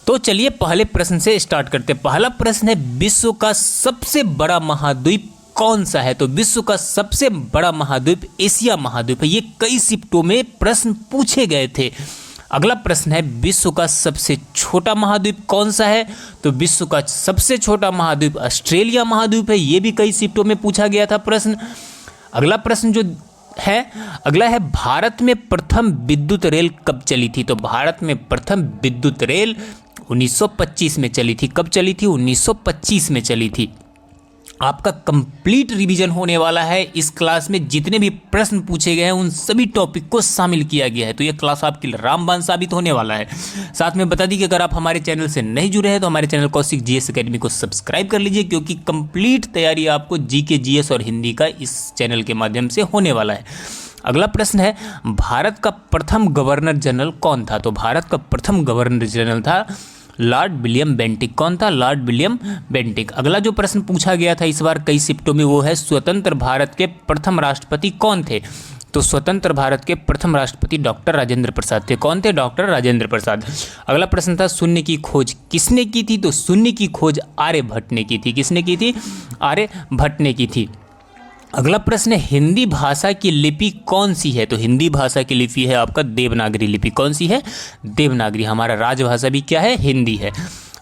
तो चलिए पहले प्रश्न से स्टार्ट करते हैं। पहला प्रश्न है, विश्व का सबसे बड़ा महाद्वीप कौन सा है? तो विश्व का सबसे बड़ा महाद्वीप एशिया महाद्वीप है। ये कई शिफ्टों में प्रश्न पूछे गए थे। अगला प्रश्न है, विश्व का सबसे छोटा महाद्वीप कौन सा है? तो विश्व का सबसे छोटा महाद्वीप ऑस्ट्रेलिया महाद्वीप है। ये भी कई शिफ्टों में पूछा गया था प्रश्न। अगला प्रश्न जो है, अगला है, भारत में प्रथम विद्युत रेल कब चली थी? तो भारत में प्रथम विद्युत रेल 1925 में चली थी। कब चली थी? 1925 में चली थी। आपका कंप्लीट रिवीजन होने वाला है इस क्लास में। जितने भी प्रश्न पूछे गए हैं उन सभी टॉपिक को शामिल किया गया है। तो ये क्लास आपके लिए रामबाण साबित होने वाला है। साथ में बता दी कि अगर आप हमारे चैनल से नहीं जुड़े हैं तो हमारे चैनल कौशिक जीएस एकेडमी को सब्सक्राइब कर लीजिए, क्योंकि कंप्लीट तैयारी आपको जीके, जीएस और हिंदी का इस चैनल के माध्यम से होने वाला है। अगला प्रश्न है, भारत का प्रथम गवर्नर जनरल कौन था? तो भारत का प्रथम गवर्नर जनरल था लॉर्ड विलियम बेंटिक। कौन था? Lord William Bentinck. अगला जो प्रश्न पूछा गया था इस बार कई शिफ्टों में, वो है, स्वतंत्र भारत के प्रथम राष्ट्रपति कौन थे? तो स्वतंत्र भारत के प्रथम राष्ट्रपति डॉक्टर राजेंद्र प्रसाद थे। कौन थे? डॉक्टर राजेंद्र प्रसाद। अगला प्रश्न था, शून्य की खोज किसने की थी? तो शून्य की खोज आर्यभट्ट ने की थी। किसने की थी? आर्यभट्ट ने की थी। अगला प्रश्न है, हिंदी भाषा की लिपि कौन सी है? तो हिंदी भाषा की लिपि है आपका देवनागरी लिपि। कौन सी है? देवनागरी। हमारा राजभाषा भी क्या है? हिंदी है।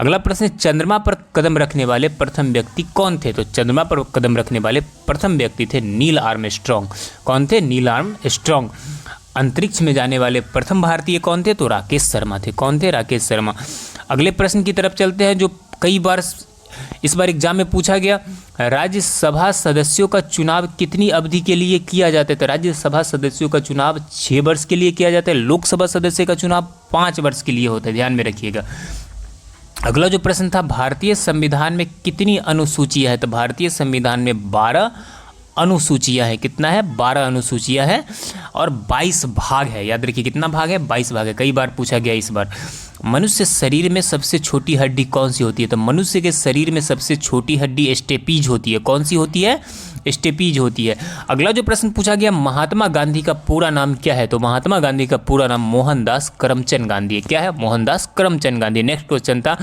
अगला प्रश्न है, चंद्रमा पर कदम रखने वाले प्रथम व्यक्ति कौन थे? तो चंद्रमा पर कदम रखने वाले प्रथम व्यक्ति थे नील आर्मस्ट्रॉन्ग। कौन थे? Neil Armstrong. अंतरिक्ष में जाने वाले प्रथम भारतीय कौन थे? तो राकेश शर्मा थे। कौन थे? राकेश शर्मा। अगले प्रश्न की तरफ चलते हैं, जो कई बार इस बार एग्जाम में पूछा गया। राज्यसभा सदस्यों का चुनाव कितनी अवधि के लिए किया जाता है? तो राज्यसभा सदस्यों का चुनाव 6 वर्ष के लिए किया जाता है। लोकसभा सदस्य का चुनाव 5 वर्ष के लिए होता है, ध्यान में रखिएगा। अगला जो प्रश्न था, भारतीय संविधान में कितनी अनुसूचियां हैं? तो भारतीय संविधान में 12 अनुसूचियां हैं। कितना है? 12 अनुसूचियां हैं और 22 भाग है। याद रखिए कितना भाग है? 22 भाग है। कई बार पूछा गया इस बार। मनुष्य शरीर में सबसे छोटी हड्डी कौन सी होती है? तो मनुष्य के शरीर में सबसे छोटी हड्डी स्टेपीज होती है। कौन सी होती है? स्टेपीज होती है। अगला जो प्रश्न पूछा गया, महात्मा गांधी का पूरा नाम क्या है? तो महात्मा गांधी का पूरा नाम मोहनदास करमचंद गांधी है। क्या है? मोहनदास करमचंद गांधी। नेक्स्ट क्वेश्चन था,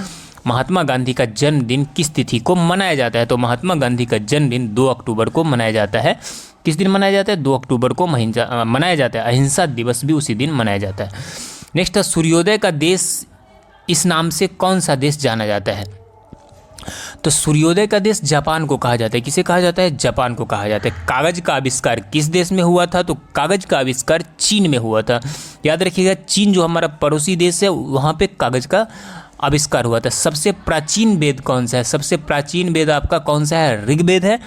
महात्मा गांधी का जन्मदिन किस तिथि को मनाया जाता है? तो महात्मा गांधी का जन्मदिन 2 अक्टूबर को मनाया जाता है। किस दिन मनाया जाता है? 2 अक्टूबर को मनाया जाता है। अहिंसा दिवस भी उसी दिन मनाया जाता है। नेक्स्ट है, सूर्योदय का देश इस नाम से कौन सा देश जाना जाता है? तो सूर्योदय का देश जापान को कहा जाता है। किसे कहा जाता है? जापान को कहा जाता है। कागज का आविष्कार किस देश में हुआ था? तो कागज का आविष्कार चीन में हुआ था। याद रखिएगा, चीन जो हमारा पड़ोसी देश है, वहाँ पे कागज का आविष्कार हुआ था। सबसे प्राचीन वेद कौन सा है? सबसे प्राचीन वेद आपका कौन सा है? ऋग्वेद है।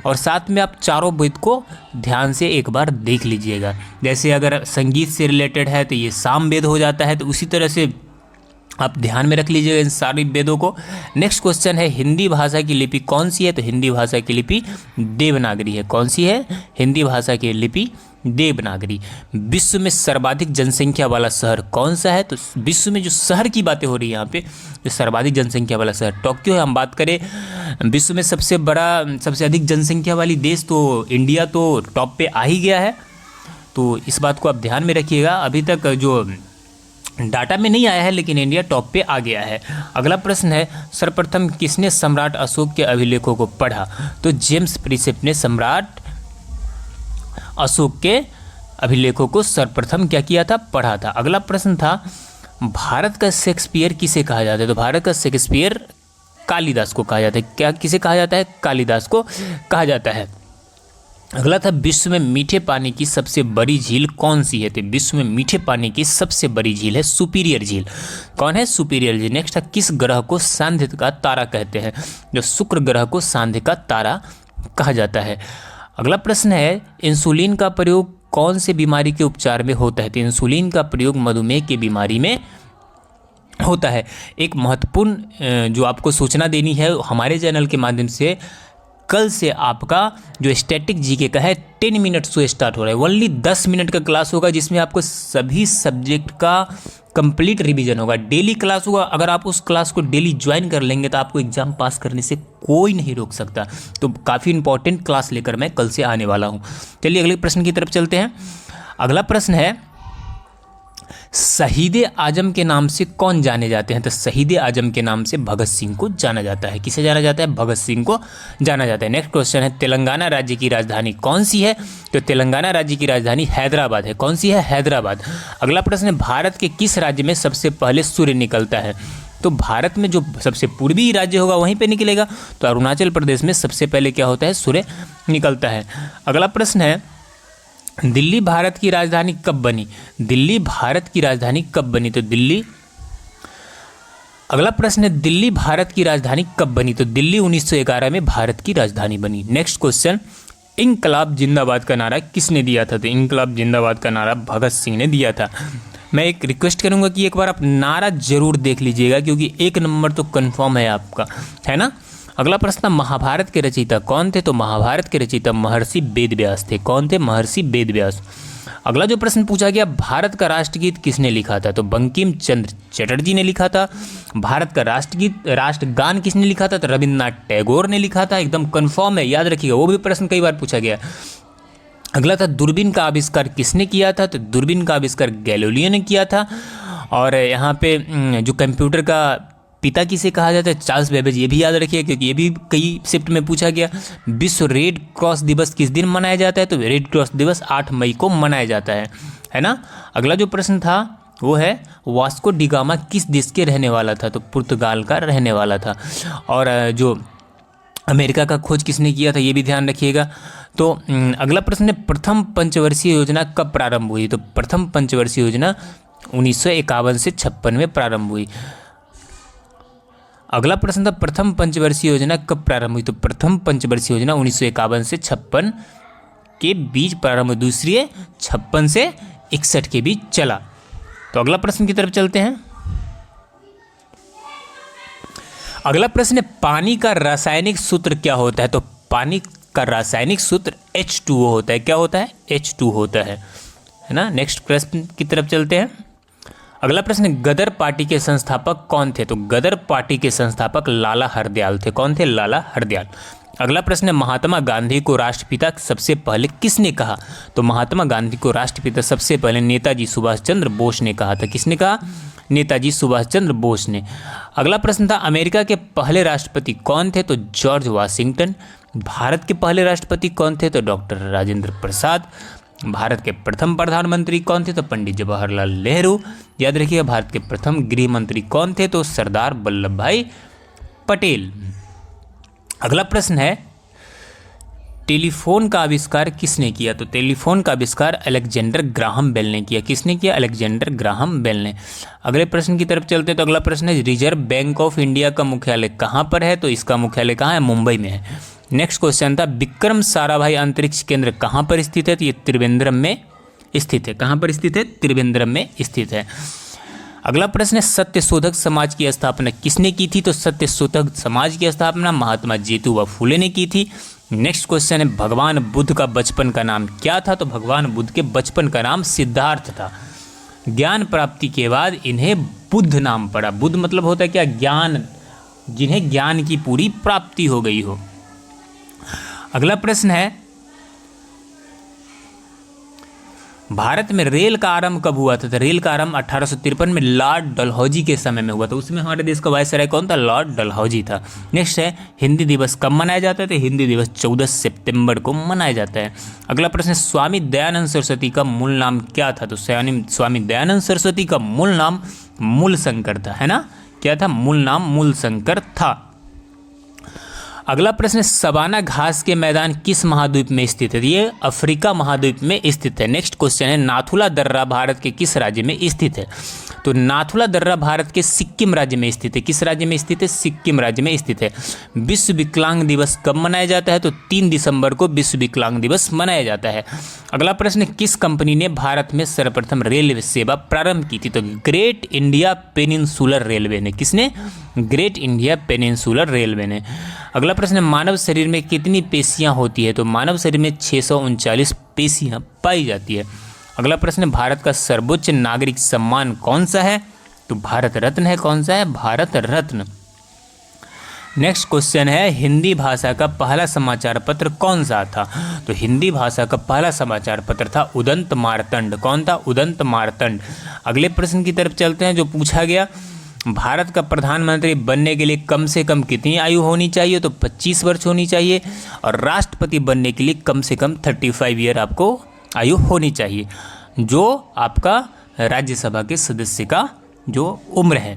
और साथ में आप चारों वेद को ध्यान से एक बार देख लीजिएगा। जैसे अगर संगीत से रिलेटेड है तो ये सामवेद हो जाता है, तो उसी तरह से आप ध्यान में रख लीजिएगा इन सारी वेदों को। नेक्स्ट क्वेश्चन है, हिंदी भाषा की लिपि कौन सी है? तो हिंदी भाषा की लिपि देवनागरी है। कौन सी है? हिंदी भाषा की लिपि देवनागरी। विश्व में सर्वाधिक जनसंख्या वाला शहर कौन सा है? तो विश्व में जो शहर की बातें हो रही है यहाँ पे, जो सर्वाधिक जनसंख्या वाला शहर टोक्यो है। हम बात करें विश्व में सबसे बड़ा, सबसे अधिक जनसंख्या वाली देश, तो इंडिया तो टॉप पे आ ही गया है। तो इस बात को आप ध्यान में रखिएगा। अभी तक जो डाटा में नहीं आया है, लेकिन इंडिया टॉप पे आ गया है। अगला प्रश्न है, सर्वप्रथम किसने सम्राट अशोक के अभिलेखों को पढ़ा? तो जेम्स प्रिसेप ने सम्राट अशोक के अभिलेखों को सर्वप्रथम क्या किया था? पढ़ा था। अगला प्रश्न था, भारत का शेक्सपियर किसे कहा जाता है? तो भारत का शेक्सपियर कालिदास को कहा जाता है। क्या किसे कहा जाता है? कालिदास को कहा जाता है। अगला था, विश्व में मीठे पानी की सबसे बड़ी झील कौन सी है? तो विश्व में मीठे पानी की सबसे बड़ी झील है सुपीरियर झील। कौन है? सुपीरियर झील। नेक्स्ट है, किस ग्रह को सांध्य का तारा कहते हैं? जो शुक्र ग्रह को सांध्य का तारा कहा जाता है। अगला प्रश्न है, इंसुलिन का प्रयोग कौन से बीमारी के उपचार में होता है? तो इंसुलिन का प्रयोग मधुमेह की बीमारी में होता है। एक महत्वपूर्ण जो आपको सूचना देनी है हमारे चैनल के माध्यम से, कल से आपका जो स्टैटिक जीके का है 10 मिनट से स्टार्ट हो रहा है। ओनली 10 मिनट का क्लास होगा, जिसमें आपको सभी सब्जेक्ट का कंप्लीट रिवीजन होगा। डेली क्लास होगा। अगर आप उस क्लास को डेली ज्वाइन कर लेंगे तो आपको एग्जाम पास करने से कोई नहीं रोक सकता। तो काफ़ी इंपॉर्टेंट क्लास लेकर मैं कल से आने वाला हूँ। चलिए अगले प्रश्न की तरफ चलते हैं। अगला प्रश्न है, शहीद आजम के नाम से कौन जाने जाते हैं? तो शहीद आजम के नाम से भगत सिंह को जाना जाता है। किसे जाना जाता है? भगत सिंह को जाना जाता है। नेक्स्ट क्वेश्चन है, तेलंगाना राज्य की राजधानी कौन सी है? तो तेलंगाना राज्य की राजधानी हैदराबाद है। कौन सी है? हैदराबाद। अगला प्रश्न है, भारत के किस राज्य में सबसे पहले सूर्य निकलता है? तो भारत में जो सबसे पूर्वी राज्य होगा वहीं पे निकलेगा। तो अरुणाचल प्रदेश में सबसे पहले क्या होता है? सूर्य निकलता है। अगला प्रश्न है, दिल्ली भारत की राजधानी कब बनी? दिल्ली भारत की राजधानी कब बनी? तो दिल्ली, अगला प्रश्न है, दिल्ली भारत की राजधानी कब बनी? तो दिल्ली 1911 में भारत की राजधानी बनी। नेक्स्ट क्वेश्चन, इंकलाब जिंदाबाद का नारा किसने दिया था? तो इंकलाब जिंदाबाद का नारा भगत सिंह ने दिया था। मैं एक रिक्वेस्ट करूंगा कि एक बार आप नारा जरूर देख लीजिएगा, क्योंकि 1 नंबर तो कंफर्म है आपका, है ना। अगला प्रश्न, महाभारत के रचयिता कौन थे? तो महाभारत के रचयिता महर्षि वेदव्यास थे। कौन थे? महर्षि वेदव्यास। अगला जो प्रश्न पूछा गया, भारत का राष्ट्रगीत किसने लिखा था? तो बंकिम चंद्र चटर्जी ने लिखा था। भारत का राष्ट्रगीत, राष्ट्रगान किसने लिखा था? तो रविन्द्रनाथ टैगोर ने लिखा था। एकदम कंफर्म है, याद रखिएगा, वो भी प्रश्न कई बार पूछा गया। अगला था, दूरबीन का आविष्कार किसने किया था? तो दूरबीन का आविष्कार गैलीलियो ने किया था। और यहाँ पे जो कंप्यूटर का पिता किसे कहा जाता है? Charles Babbage. ये भी याद रखिए, क्योंकि ये भी कई शिफ्ट में पूछा गया। विश्व रेड क्रॉस दिवस किस दिन मनाया जाता है? तो रेड क्रॉस दिवस 8 मई को मनाया जाता है ना। अगला जो प्रश्न था वो है, वास्को डी गामा किस देश के रहने वाला था? तो पुर्तगाल का रहने वाला था। और जो अमेरिका का खोज किसने किया था? ये भी ध्यान रखिएगा। तो अगला प्रश्न है, प्रथम पंचवर्षीय योजना कब प्रारंभ हुई? तो प्रथम पंचवर्षीय योजना 1951 से 56 में प्रारंभ हुई। अगला प्रश्न था, प्रथम पंचवर्षीय योजना कब प्रारंभ हुई? तो प्रथम पंचवर्षीय योजना 1951 से 56 के बीच प्रारंभ हुई। दूसरी 56 से 61 के बीच चला। तो अगला प्रश्न की तरफ चलते हैं। अगला प्रश्न है, पानी का रासायनिक सूत्र क्या होता है? तो पानी का रासायनिक सूत्र H2O होता है। क्या होता है? H2 होता है ना। नेक्स्ट प्रश्न की तरफ चलते हैं। अगला प्रश्न, गदर पार्टी के संस्थापक कौन थे? तो गदर पार्टी के संस्थापक लाला हरदयाल थे। कौन थे? लाला हरदयाल। अगला प्रश्न है, महात्मा गांधी को राष्ट्रपिता सबसे पहले किसने कहा? तो महात्मा गांधी को राष्ट्रपिता सबसे पहले नेताजी सुभाष चंद्र बोस ने कहा था। किसने कहा? नेताजी सुभाष चंद्र बोस ने। अगला प्रश्न था, अमेरिका के पहले राष्ट्रपति कौन थे? तो जॉर्ज वाशिंगटन। भारत के पहले राष्ट्रपति कौन थे? तो डॉक्टर राजेंद्र प्रसाद। भारत के प्रथम प्रधानमंत्री कौन थे? तो पंडित जवाहरलाल नेहरू। याद रखिएगा, भारत के प्रथम गृह मंत्री कौन थे? तो सरदार वल्लभ भाई पटेल। अगला प्रश्न है, टेलीफोन का आविष्कार किसने किया? तो टेलीफोन का आविष्कार अलेक्जेंडर ग्राहम बेल ने किया। किसने किया? अलेक्जेंडर ग्राहम बेल ने। अगले प्रश्न की तरफ चलते हैं। तो अगला प्रश्न है, रिजर्व बैंक ऑफ इंडिया का मुख्यालय कहाँ पर है? तो इसका मुख्यालय कहाँ है? मुंबई में है। नेक्स्ट क्वेश्चन था, विक्रम साराभाई अंतरिक्ष केंद्र कहाँ पर स्थित है? तो ये त्रिवेंद्रम में स्थित है। कहाँ पर स्थित है? त्रिवेंद्रम में स्थित है। अगला प्रश्न है, सत्यशोधक समाज की स्थापना किसने की थी? तो सत्यशोधक समाज की स्थापना महात्मा ज्योतिबा फूले ने की थी। नेक्स्ट क्वेश्चन है, भगवान बुद्ध का बचपन का नाम क्या था? तो भगवान बुद्ध के बचपन का नाम सिद्धार्थ था। ज्ञान प्राप्ति के बाद इन्हें बुद्ध नाम पड़ा। बुद्ध मतलब होता है क्या? ज्ञान, जिन्हें ज्ञान की पूरी प्राप्ति हो गई हो। अगला प्रश्न है, भारत में रेल का आरंभ कब हुआ था? तो रेल का आरंभ 1853 में लॉर्ड डलहौजी के समय में हुआ था। उसमें हमारे देश का वायसराय कौन था? लॉर्ड डलहौजी था। नेक्स्ट है, हिंदी दिवस कब मनाया जाता है? तो हिंदी दिवस 14 सितंबर को मनाया जाता है। अगला प्रश्न है, स्वामी दयानंद सरस्वती का मूल नाम क्या था? तो स्वामी दयानंद सरस्वती का मूल नाम मूलशंकर था, है ना। क्या था? मूल नाम मूलशंकर था। अगला प्रश्न है, सवाना घास के मैदान किस महाद्वीप में स्थित है? ये अफ्रीका महाद्वीप में स्थित है। नेक्स्ट क्वेश्चन है, नाथुला दर्रा भारत के किस राज्य में स्थित है? तो नाथुला दर्रा भारत के सिक्किम राज्य में स्थित है। किस राज्य में स्थित है? सिक्किम राज्य में स्थित है। विश्व विकलांग दिवस कब मनाया जाता है? तो 3 दिसंबर को विश्व विकलांग दिवस मनाया जाता है। अगला प्रश्न, किस कंपनी ने भारत में सर्वप्रथम रेल सेवा प्रारंभ की थी? तो ग्रेट इंडिया पेनिनसुलर रेलवे ने। किसने? ग्रेट इंडिया पेनिनसुलर रेलवे ने। अगला प्रश्न है, मानव शरीर में कितनी पेशियां होती है? तो मानव शरीर में 639 पेशियां पाई जाती है। अगला प्रश्न है, भारत का सर्वोच्च नागरिक सम्मान कौन सा है? तो भारत रत्न है। कौन सा है? भारत रत्न। नेक्स्ट क्वेश्चन है हिंदी भाषा का पहला समाचार पत्र कौन सा था? तो हिंदी भाषा का पहला समाचार पत्र था उदंत मार्तंड। कौन था? उदंत मार्तंड। अगले प्रश्न की तरफ चलते हैं जो पूछा गया, भारत का प्रधानमंत्री बनने के लिए कम से कम कितनी आयु होनी चाहिए? तो 25 वर्ष होनी चाहिए। और राष्ट्रपति बनने के लिए कम से कम 35 ईयर आपको आयु होनी चाहिए, जो आपका राज्यसभा के सदस्य का जो उम्र है।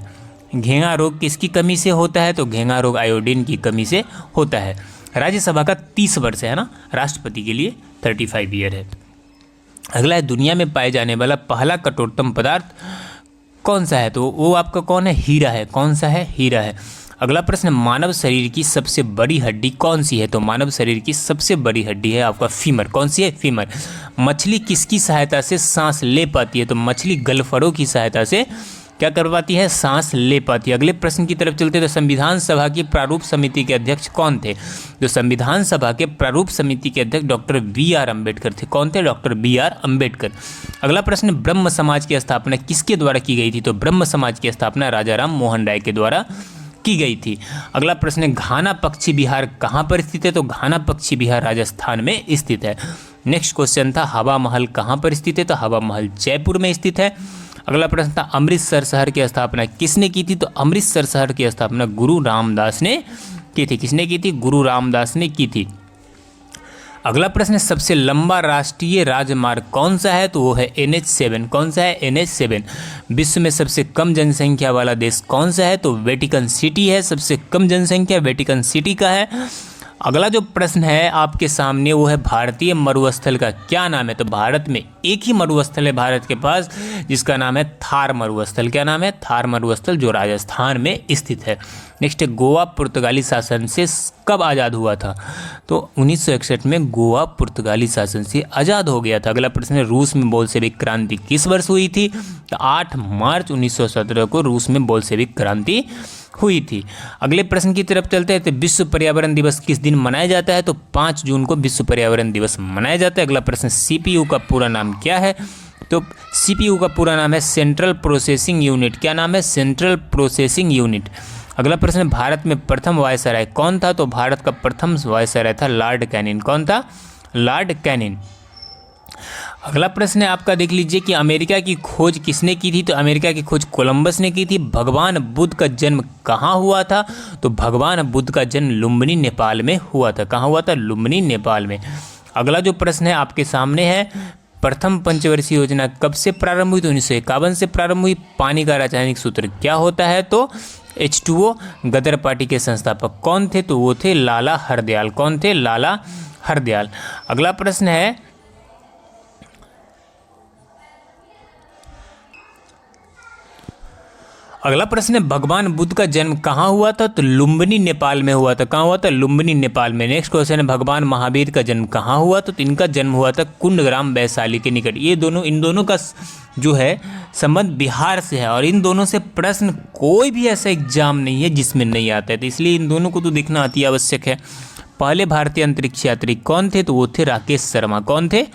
घेंगा रोग किसकी कमी से होता है? तो घेंगा रोग आयोडीन की कमी से होता है। राज्यसभा का 30 वर्ष है ना, राष्ट्रपति के लिए 35 ईयर है। अगला है दुनिया में पाए जाने वाला पहला कठोरतम पदार्थ कौन सा है? तो वो आपका कौन है? हीरा है। कौन सा है? हीरा है। अगला प्रश्न, मानव शरीर की सबसे बड़ी हड्डी कौन सी है? तो मानव शरीर की सबसे बड़ी हड्डी है आपका फीमर। कौन सी है? फीमर। मछली किसकी सहायता से सांस ले पाती है? तो मछली गलफड़ों की सहायता से क्या कर पाती है? सांस ले पाती है। अगले प्रश्न की तरफ चलते हैं। तो संविधान सभा की प्रारूप समिति के अध्यक्ष कौन थे? जो संविधान सभा के प्रारूप समिति के अध्यक्ष डॉक्टर बी.आर. अम्बेडकर थे। कौन थे? Doctor B R. अम्बेडकर। अगला प्रश्न, ब्रह्म समाज की स्थापना किसके द्वारा की गई थी? तो ब्रह्म समाज की स्थापना राजा राम मोहन राय के द्वारा की गई थी। अगला प्रश्न, घाना पक्षी विहार कहाँ पर स्थित है? तो घाना पक्षी विहार राजस्थान में स्थित है। नेक्स्ट क्वेश्चन था, हवा महल कहाँ पर स्थित है? तो हवा महल जयपुर में स्थित है। अगला प्रश्न था, अमृतसर शहर की स्थापना किसने की थी? तो अमृतसर शहर की स्थापना गुरु रामदास ने की थी। किसने की थी? गुरु रामदास ने की थी। अगला प्रश्न, सबसे लंबा राष्ट्रीय राजमार्ग कौन सा है? तो वो है NH7। कौन सा है? NH7। विश्व में सबसे कम जनसंख्या वाला देश कौन सा है? तो वेटिकन सिटी है। सबसे कम जनसंख्या वेटिकन सिटी का है। अगला जो प्रश्न है आपके सामने वो है भारतीय मरुस्थल का क्या नाम है? तो भारत में एक ही मरुस्थल है भारत के पास जिसका नाम है थार मरुस्थल। क्या नाम है? थार मरुस्थल, जो राजस्थान में स्थित है। नेक्स्ट है, गोवा पुर्तगाली शासन से कब आज़ाद हुआ था? तो 1961 में गोवा पुर्तगाली शासन से आज़ाद हो गया था। अगला प्रश्न है, रूस में बोल्शेविक क्रांति किस वर्ष हुई थी? तो 8 मार्च 1917 को रूस में बोल्शेविक क्रांति हुई थी। अगले प्रश्न की तरफ चलते हैं। तो विश्व पर्यावरण दिवस किस दिन मनाया जाता है? तो 5 जून को विश्व पर्यावरण दिवस मनाया जाता है। अगला प्रश्न, CPU का पूरा नाम क्या है? तो CPU का पूरा नाम है सेंट्रल प्रोसेसिंग यूनिट। क्या नाम है? Central processing unit. अगला प्रश्न, भारत में प्रथम वायसराय कौन था? तो भारत का प्रथम वायसराय था लॉर्ड कैनिन। कौन था? Lord Canning. अगला प्रश्न है आपका, देख लीजिए कि अमेरिका की खोज किसने की थी? तो अमेरिका की खोज कोलंबस ने की थी। भगवान बुद्ध का जन्म कहाँ हुआ था? तो भगवान बुद्ध का जन्म लुम्बिनी नेपाल में हुआ था। कहाँ हुआ था? लुम्बिनी नेपाल में। अगला जो प्रश्न है आपके सामने है, प्रथम पंचवर्षीय योजना कब से प्रारंभ हुई? तो 1951 से प्रारंभ हुई। पानी का रासायनिक सूत्र क्या होता है? तो H2O। गदर पार्टी के संस्थापक कौन थे? तो वो थे लाला हरदयाल। कौन थे? लाला हरदयाल। अगला प्रश्न है, अगला प्रश्न है, भगवान बुद्ध का जन्म कहाँ हुआ था? तो लुम्बिनी नेपाल में हुआ था। कहाँ हुआ था? लुम्बिनी नेपाल में। नेक्स्ट क्वेश्चन है, भगवान महावीर का जन्म कहाँ हुआ? तो इनका जन्म हुआ था कुंडग्राम वैशाली के निकट। ये दोनों, इन दोनों का जो है संबंध बिहार से है और इन दोनों से प्रश्न कोई भी ऐसा एग्जाम नहीं है जिसमें नहीं आता है, तो इसलिए इन दोनों को तो देखना अति आवश्यक है। पहले भारतीय अंतरिक्ष यात्री कौन थे? तो वो थे राकेश शर्मा। कौन थे?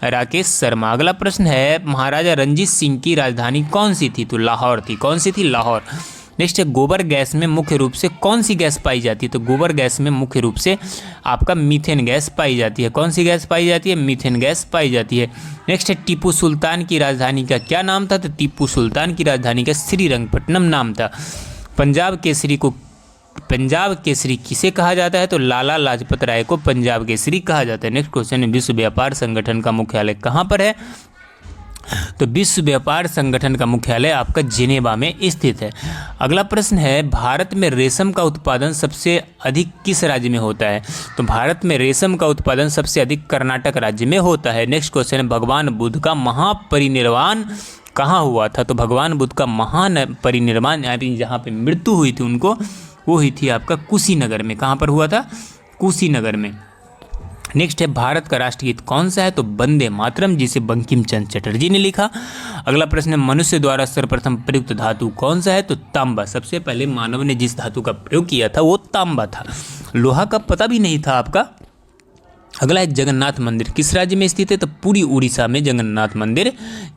राकेश शर्मा। अगला प्रश्न है, महाराजा रंजीत सिंह की राजधानी कौन सी थी? तो लाहौर थी। कौन सी थी? लाहौर। नेक्स्ट है, गोबर गैस में मुख्य रूप से कौन सी गैस पाई जाती है? तो गोबर गैस में मुख्य रूप से आपका मीथेन गैस पाई जाती है। कौन सी गैस पाई जाती है? मीथेन गैस पाई जाती है। नेक्स्ट है, टीपू सुल्तान की राजधानी का क्या नाम था? तो टीपू सुल्तान की राजधानी का श्रीरंगपट्टनम नाम था। पंजाब केसरी किसे कहा जाता है? तो लाला लाजपत राय को पंजाब केसरी कहा जाता है। नेक्स्ट क्वेश्चन है, विश्व व्यापार संगठन का मुख्यालय कहाँ पर है? तो विश्व व्यापार संगठन का मुख्यालय आपका जिनेवा में स्थित है। अगला प्रश्न है, भारत में रेशम का उत्पादन सबसे अधिक किस राज्य में होता है? तो भारत में रेशम का उत्पादन सबसे अधिक कर्नाटक राज्य में होता है। नेक्स्ट क्वेश्चन है, भगवान बुद्ध का महापरिनिर्वाण कहाँ हुआ था? तो भगवान बुद्ध का महान परिनिर्वाण यानी जहाँ पे मृत्यु हुई थी उनको, वो हुई थी आपका कुशीनगर में। कहाँ पर हुआ था? कुशीनगर में। नेक्स्ट है, भारत का राष्ट्रगीत कौन सा है? तो वंदे मातरम, जिसे बंकिम चंद्र चटर्जी ने लिखा। अगला प्रश्न है, मनुष्य द्वारा सर्वप्रथम प्रयुक्त धातु कौन सा है? तो तांबा। सबसे पहले मानव ने जिस धातु का प्रयोग किया था वो तांबा था। लोहा का पता भी नहीं था आपका अगला है जगन्नाथ मंदिर किस राज्य में स्थित है, तो पूरी उड़ीसा में जगन्नाथ मंदिर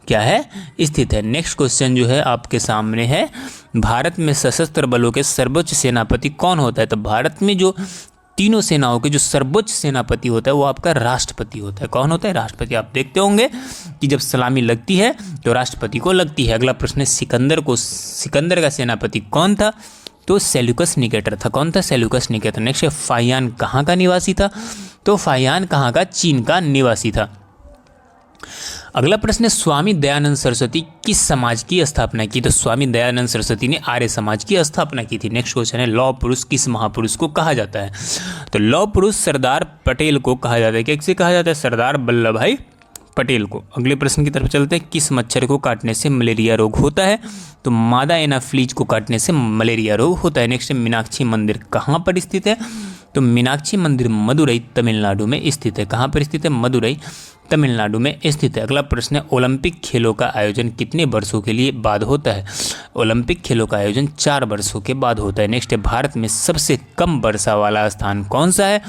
क्या है, स्थित है। नेक्स्ट क्वेश्चन जो है आपके सामने है, भारत में सशस्त्र बलों के सर्वोच्च सेनापति कौन होता है, तो भारत में जो तीनों सेनाओं के जो सर्वोच्च सेनापति होता है वो आपका राष्ट्रपति होता है। कौन होता है, राष्ट्रपति। आप देखते होंगे कि जब सलामी लगती है तो राष्ट्रपति को लगती है। अगला प्रश्न है सिकंदर का सेनापति कौन था, तो सेल्यूकस निकेटर था। कौन था, सेल्यूकस निकेटर। नेक्स्ट है फाहियान कहाँ का निवासी था, तो फाहियान कहाँ का, चीन का निवासी था। अगला प्रश्न है स्वामी दयानंद सरस्वती किस समाज की स्थापना की, तो स्वामी दयानंद सरस्वती ने आर्य समाज की स्थापना की थी। नेक्स्ट क्वेश्चन है लौह पुरुष किस महापुरुष को कहा जाता है, तो लौह पुरुष सरदार पटेल को कहा जाता है। किससे कहा जाता है, सरदार वल्लभ भाई पटेल को। अगले प्रश्न की तरफ चलते हैं, किस मच्छर को काटने से मलेरिया रोग होता है, तो मादा एनाफ्लीज को काटने से मलेरिया रोग होता है। नेक्स्ट मीनाक्षी मंदिर कहाँ पर स्थित है, तो मीनाक्षी मंदिर मदुरई तमिलनाडु में स्थित है। कहाँ पर स्थित है, मदुरई तमिलनाडु में स्थित है। अगला प्रश्न है ओलंपिक खेलों का आयोजन कितने वर्षों के लिए बाद होता है, ओलंपिक खेलों का आयोजन 4 वर्षों के बाद होता है। नेक्स्ट है भारत में सबसे कम वर्षा वाला स्थान कौन सा है,